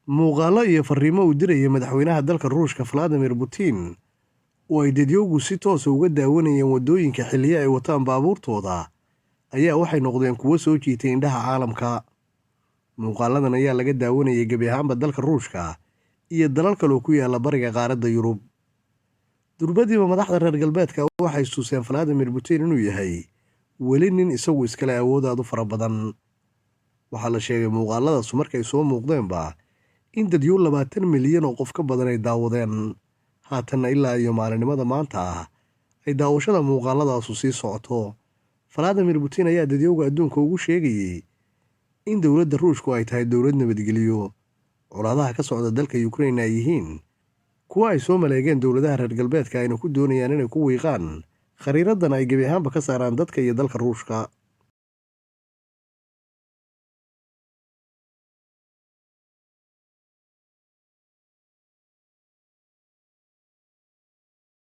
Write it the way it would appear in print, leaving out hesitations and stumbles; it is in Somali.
muuqaallo iyo fariimo uu diraya madaxweynaha dalka Ruushka Vladimir Putin oo ay dadyowgu si toos ah uga daawanayeen waddooyinka xilliyo ay wataan baabuurtooda ayaa waxay noqdeen kuwo soo jiitay indhaha caalamka. Muuqaaladan ayaa laga daawanayay gebi ahaanba dalka Ruushka iyo dalal kale oo ku yaala bariga qaaradda Yurub. Durbadiiba madaxda reer galbeedka waxay istuseen Vladimir Putin inuu yahay weli nin isagu iskale awood aad u fara badan. Waxaa la sheegay muuqaaladaas markay soo muuqdeenba in dadyow 20 milyan oo qof ka badan ay daawadeen. Haatanna ilaa iyo maalinimada maanta ah ay daawashada muuqaaladaasu sii socoto. Vladimir Putin ayaa dadyowga adduunka ugu sheegayay in dowladda Ruushku ay tahay dowlad nabadgelyo. Colaadaha ka socda dalka Ukraine ay yihiin kuwa ay soo maleegeen dowladaha reer galbeedka ayna ku doonayaan inay ku wiiqaan khariiradan ay gebi ahaanba ka saaraan dadka iyo dalka Ruushka.